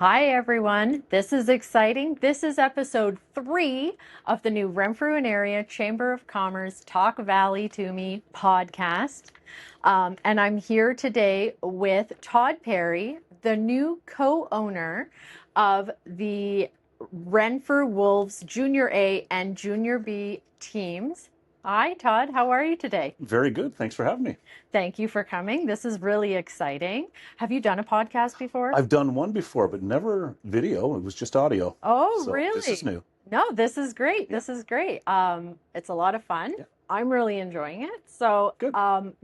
Hi, everyone. This is exciting. This is episode 3 of the new Renfrew and Area Chamber of Commerce Talk Valley to Me podcast. And I'm here today with Todd Perry, the new co-owner of the Renfrew Wolves Junior A and Junior B teams. Hi, Todd. How are you today? Very good. Thanks for having me. Thank you for coming. This is really exciting. Have you done a podcast before? I've done one before, but never video. It was just audio. Oh, So this is really? new. No, this is great. Yeah. This is great. It's a lot of fun. Yeah. I'm really enjoying it. So, Good.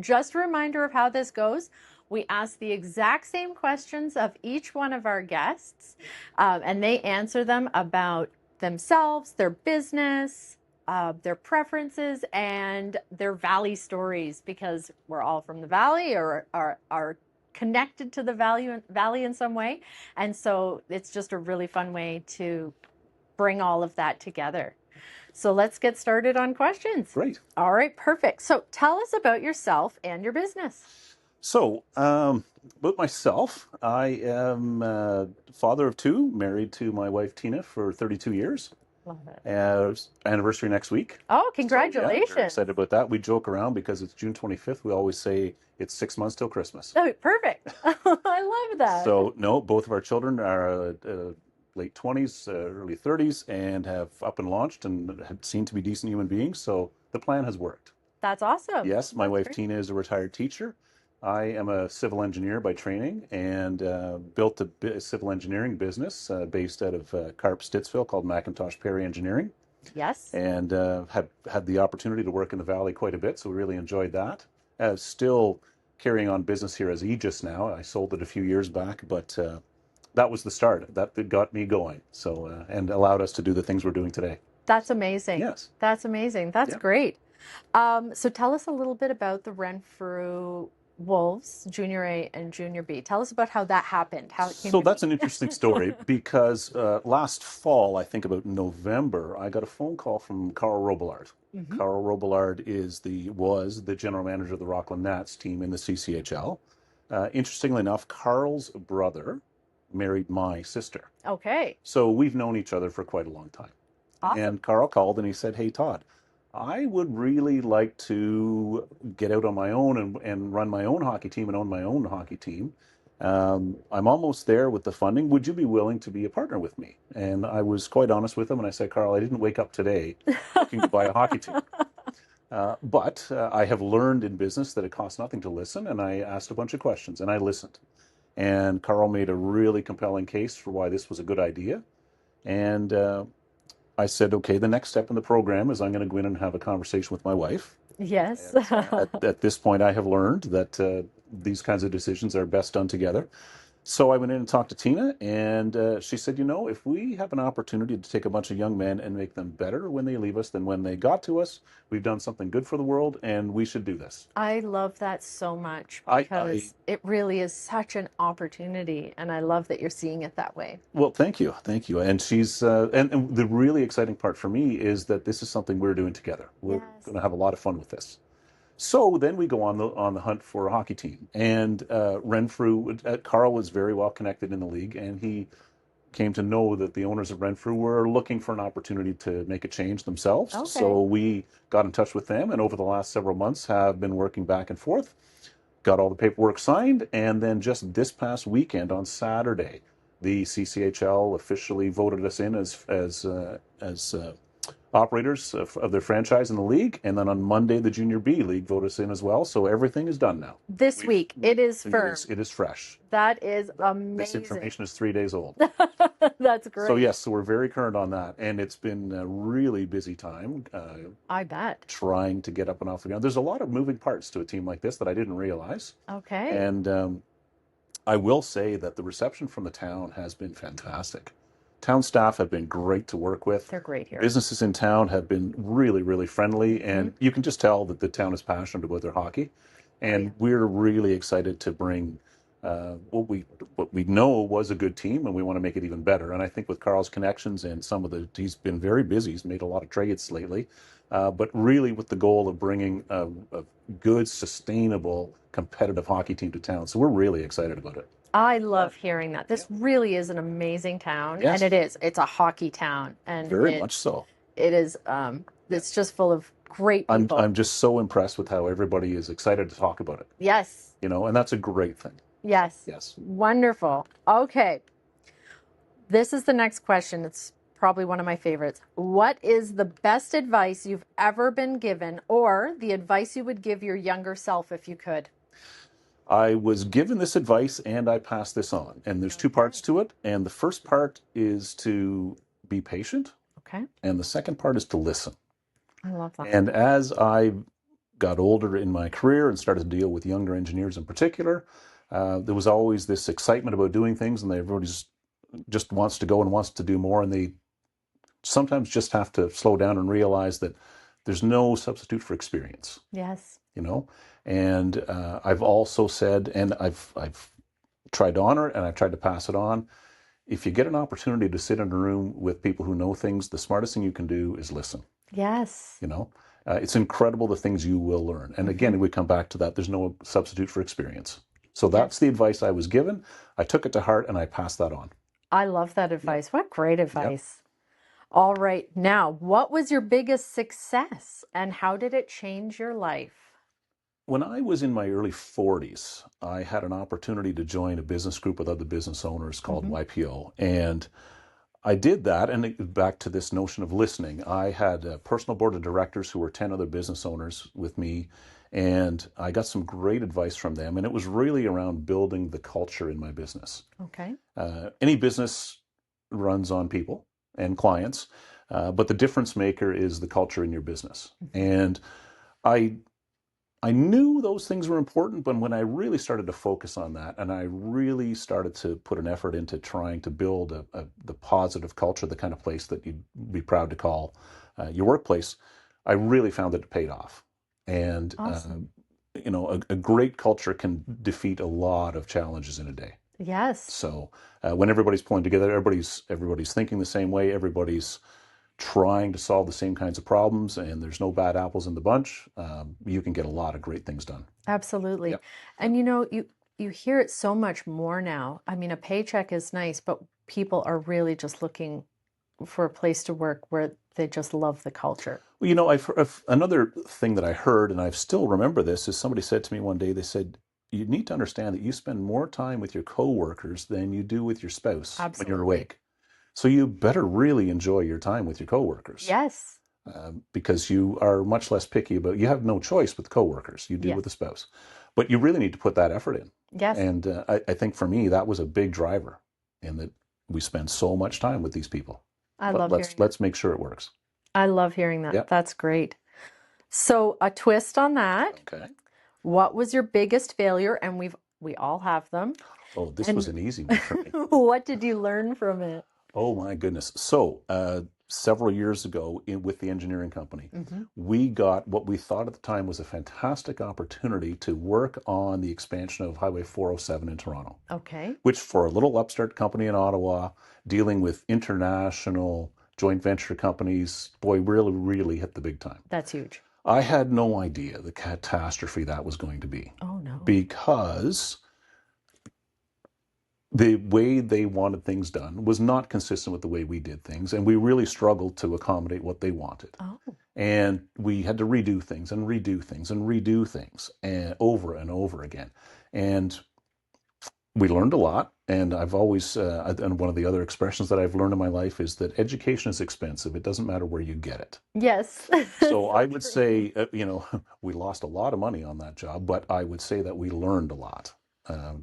just a reminder of how this goes. We ask the exact same questions of each one of our guests, and they answer them about themselves, their business, their preferences, and their valley stories, because we're all from the valley or are connected to the valley in some way. And so it's just a really fun way to bring all of that together. So let's get started on questions. Great. All right, perfect. So tell us about yourself and your business. So, about myself, I am father of two, married to my wife Tina for 32 years. Love it. Anniversary next week. Oh, So, yeah, congratulations. very excited about that. We joke around because it's June 25th. We always say it's 6 months till Christmas. Oh, perfect. I love that. So, no, both of our children are late 20s, early 30s, and have up and launched and have seemed to be decent human beings. So the plan has worked. That's awesome. Yes, my That's wife great. Tina is a retired teacher. I am a civil engineer by training and built a civil engineering business based out of Carp, Stittsville called Todd Perry Engineering, Yes. and have had the opportunity to work in the valley quite a bit. So we really enjoyed that. Still carrying on business here as Aegis now. I sold it a few years back, but that was the start. That got me going. So and allowed us to do the things we're doing today. That's amazing. Yes. That's amazing. That's Yeah. great. So tell us a little bit about the Renfrew Wolves, Junior A and Junior B. Tell us about how that happened, how it came So to that's be. an interesting story because last fall, I think about November, I got a phone call from Carl Robillard. Mhm. Carl Robillard was the general manager of the Rockland Nats team in the CCHL. Interestingly enough, Carl's brother married my sister. Okay. So we've known each other for quite a long time. Awesome. And Carl called and he said, "Hey, Todd, I would really like to get out on my own and run my own hockey team and own my own hockey team. I'm almost there with the funding. Would you be willing to be a partner with me?" And I was quite honest with him and I said, "Carl, I didn't wake up today looking to buy a hockey team. But I have learned in business that it costs nothing to listen." And I asked a bunch of questions and I listened. And Carl made a really compelling case for why this was a good idea. And I said, okay, the next step in the program is I'm going to go in and have a conversation with my wife. Yes. And at this point, I have learned that these kinds of decisions are best done together. So I went in and talked to Tina, and she said, if we have an opportunity to take a bunch of young men and make them better when they leave us than when they got to us, we've done something good for the world, and we should do this. I love that so much I because it really is such an opportunity, and I love that you're seeing it that way. Well, thank you, thank you. And she's and the really exciting part for me is that this is something we're doing together. We're Yes. going to have a lot of fun with this. So then we go on the hunt for a hockey team, and Renfrew. Carl was very well connected in the league, and he came to know that the owners of Renfrew were looking for an opportunity to make a change themselves. Okay. So we got in touch with them, and over the last several months have been working back and forth. Got all the paperwork signed, and then just this past weekend on Saturday, the CCHL officially voted us in as operators of their franchise in the league, and then on Monday the Junior B League voted us in as well. So everything is done now. This week, it is firm. It is fresh. That is This amazing. information is 3 days old. That's great. So yes, so we're very current on that, and it's been a really busy time I bet. trying to get up and off the ground. There's a lot of moving parts to a team like this that I didn't realize. Okay. And I will say that the reception from the town has been fantastic. Town staff have been great to work with. They're great here. Businesses in town have been really, really friendly, and you can just tell that the town is passionate about their hockey. And we're really excited to bring what we know was a good team, and we want to make it even better. And I think with Carl's connections and he's been very busy. He's made a lot of trades lately, but really with the goal of bringing a good, sustainable, competitive hockey team to town. So we're really excited about it. I love hearing that. This really is an amazing town, and Yes, it is. It's a hockey town, and very much so. it is it's just full of great people. I'm just so impressed with how everybody is excited to talk about it, Yes. and that's a great thing. Yes. Yes. Wonderful. Okay. This is the next question. It's probably one of my favorites. What is the best advice you've ever been given, or the advice you would give your younger self if you could? I was given this advice and I passed this on. And there's two parts to it. And the first part is to be patient. Okay. And the second part is to listen. I love that. And as I got older in my career and started to deal with younger engineers in particular, there was always this excitement about doing things, and everybody's just wants to go and wants to do more. And they sometimes just have to slow down and realize that there's no substitute for experience. Yes. And I've also said, and I've tried to honor it, and I've tried to pass it on. If you get an opportunity to sit in a room with people who know things, the smartest thing you can do is listen. Yes. It's incredible the things you will learn. And again, we come back to that. There's no substitute for experience. So that's the advice I was given. I took it to heart and I passed that on. I love that advice. What great advice. All right. Now, what was your biggest success and how did it change your life? When I was in my early 40s, I had an opportunity to join a business group with other business owners called YPO. And I did that, and back to this notion of listening. I had a personal board of directors who were 10 other business owners with me, and I got some great advice from them. And it was really around building the culture in my business. Okay. Any business runs on people and clients, but the difference maker is the culture in your business. And I knew those things were important, but when I really started to focus on that, and I really started to put an effort into trying to build the positive culture, the kind of place that you'd be proud to call your workplace, I really found that it paid off. And Awesome. A great culture can defeat a lot of challenges in a day. Yes. So when everybody's pulling together, everybody's thinking the same way, everybody's trying to solve the same kinds of problems, and there's no bad apples in the bunch, you can get a lot of great things done. Absolutely. Yep. And you hear it so much more now. I mean, a paycheck is nice, but people are really just looking for a place to work where they just love the culture. Well, another thing that I heard, and I still remember this, is somebody said to me one day, they said, you need to understand that you spend more time with your coworkers than you do with your spouse when you're awake. So you better really enjoy your time with your coworkers. Yes. Because you are much less picky about, you have no choice with coworkers, you do with the spouse. But you really need to put that effort in. Yes. And I think for me, that was a big driver in that we spend so much time with these people. Let's make sure it works. I love hearing that. Yep. That's great. So a twist on that. Okay. What was your biggest failure? And we all have them. Oh, this was an easy one for me. What did you learn from it? Oh my goodness. So several years ago with the engineering company, we got what we thought at the time was a fantastic opportunity to work on the expansion of Highway 407 in Toronto. Okay. Which for a little upstart company in Ottawa, dealing with international joint venture companies, boy, really, really hit the big time. That's huge. I had no idea the catastrophe that was going to be. Oh no. Because the way they wanted things done was not consistent with the way we did things, and we really struggled to accommodate what they wanted. Oh. And we had to redo things and redo things and redo things and over again. And we learned a lot. And I've always, and one of the other expressions that I've learned in my life is that education is expensive. It doesn't matter where you get it. Yes. So I would say, we lost a lot of money on that job, but I would say that we learned a lot.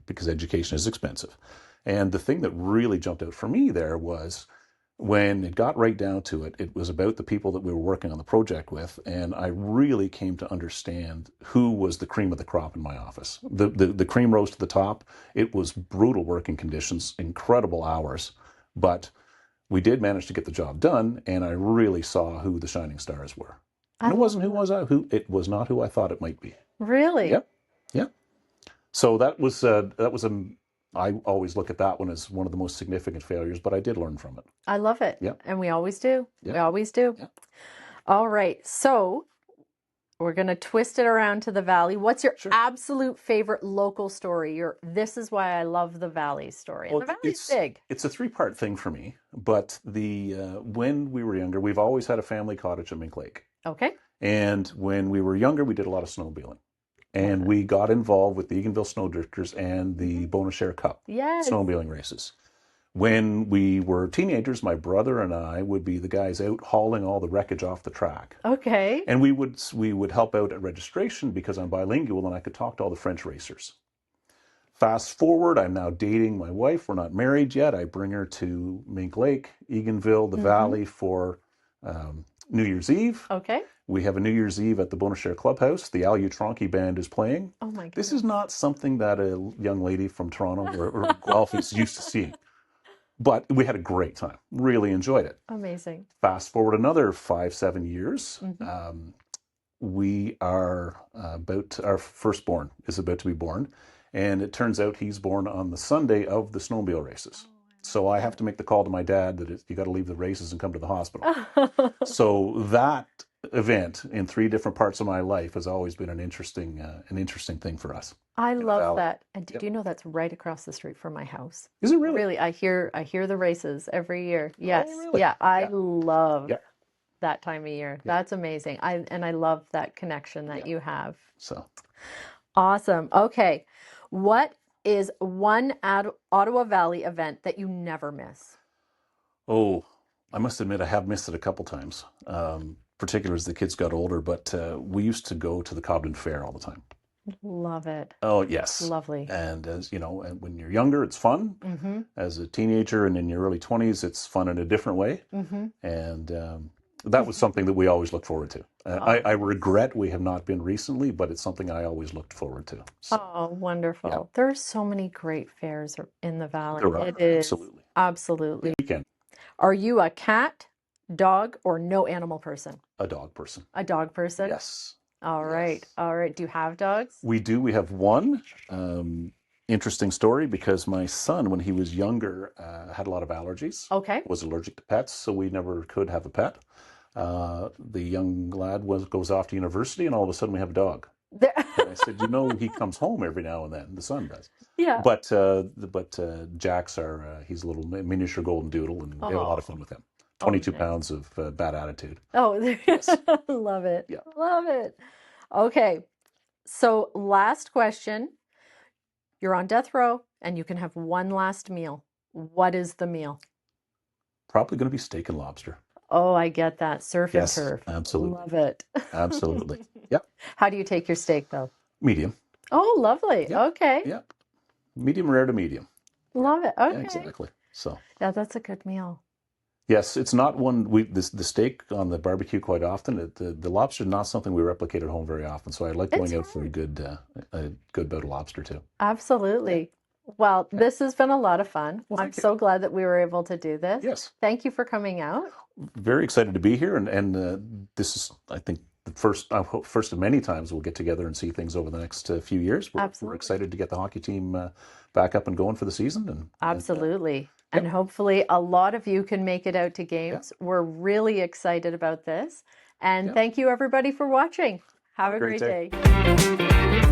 Because education is expensive. And the thing that really jumped out for me there was when it got right down to it, it was about the people that we were working on the project with. And I really came to understand who was the cream of the crop in my office. The cream rose to the top. It was brutal working conditions, incredible hours, but we did manage to get the job done. And I really saw who the shining stars were. And it wasn't it was not who I thought it might be. Really? Yep. Yep. So I always look at that one as one of the most significant failures, but I did learn from it. I love it. Yep. And we always do. Yep. We always do. Yep. All right. So We're going to twist it around to the Valley. What's your Sure. absolute favorite local story? This is why I love the Valley story. And Well, the Valley's big. it's a three-part thing for me, but the when we were younger, we've always had a family cottage in Mink Lake. Okay. And when we were younger, we did a lot of snowmobiling. And we got involved with the Eganville Snowdrifters and the Bonashare Cup Yes. snowmobiling races. When we were teenagers, my brother and I would be the guys out hauling all the wreckage off the track. Okay. And we would help out at registration because I'm bilingual and I could talk to all the French racers. Fast forward, I'm now dating my wife. We're not married yet. I bring her to Mink Lake, Eganville, the Valley for New Year's Eve. Okay. We have a New Year's Eve at the Bonashare Clubhouse. The Al Utronki Band is playing. Oh my goodness. This is not something that a young lady from Toronto or Guelph is used to seeing. But we had a great time. Really enjoyed it. Amazing. Fast forward another 5-7 years. We are our firstborn is about to be born. And it turns out he's born on the Sunday of the snowmobile races. So I have to make the call to my dad that you got to leave the races and come to the hospital. So that event in 3 different parts of my life has always been an interesting thing for us. I love that. And do you know that's right across the street from my house? Is it really? Really, I hear the races every year. Yes. Oh, really? Yeah, I love Yeah. that time of year. That's amazing. I love that connection that you have. So Awesome. Okay. What is one Ottawa Valley event that you never miss? Oh, I must admit I have missed it a couple times, particularly as the kids got older, but we used to go to the Cobden Fair all the time. Love it. Oh, yes. Lovely. And as you know, and when you're younger, it's fun. Mm-hmm. As a teenager and in your early 20s, it's fun in a different way. Mm-hmm. And that was something that we always looked forward to. I regret we have not been recently, but it's something I always looked forward to. So, Oh, wonderful. Yeah. There are so many great fairs in the Valley. There are, It is. absolutely. Absolutely. Weekend, Are you a cat, dog, or no animal person? a dog person. A dog person? Yes. All right. Yes. All right. Do you have dogs? We do. We have one interesting story because my son, when he was younger, had a lot of allergies. Okay. Was allergic to pets, so we never could have a pet. The young lad goes off to university, and all of a sudden we have a dog. There- And I said, he comes home every now and then. The son does. yeah. But Jack's he's a little miniature golden doodle, and we have a lot of fun with him. 22 nice. pounds of bad attitude. Oh, Yes. love it. Yeah. Love it. Okay. So last question. You're on death row and you can have one last meal. What is the meal? Probably going to be steak and lobster. Oh, I get that. Surf Yes, and turf. absolutely. Love it. Absolutely. Yep. How do you take your steak though? Medium. Oh, lovely. Yeah. Okay. Yeah. Medium rare to medium. Love it. Okay. Yeah, exactly. So. Yeah, that's a good meal. Yes, it's not one the steak on the barbecue quite often. The lobster is not something we replicate at home very often. So I like going out for a good bout of lobster too. Absolutely. Well, this has been a lot of fun. Well, I'm thank you. so glad that we were able to do this. Yes. Thank you for coming out. Very excited to be here, and this is, I think, the first of many times we'll get together and see things over the next few years. We're Absolutely. excited to get the hockey team back up and going for the season. And Absolutely. And hopefully a lot of you can make it out to games. We're really excited about this. And thank you everybody for watching. Have a great day.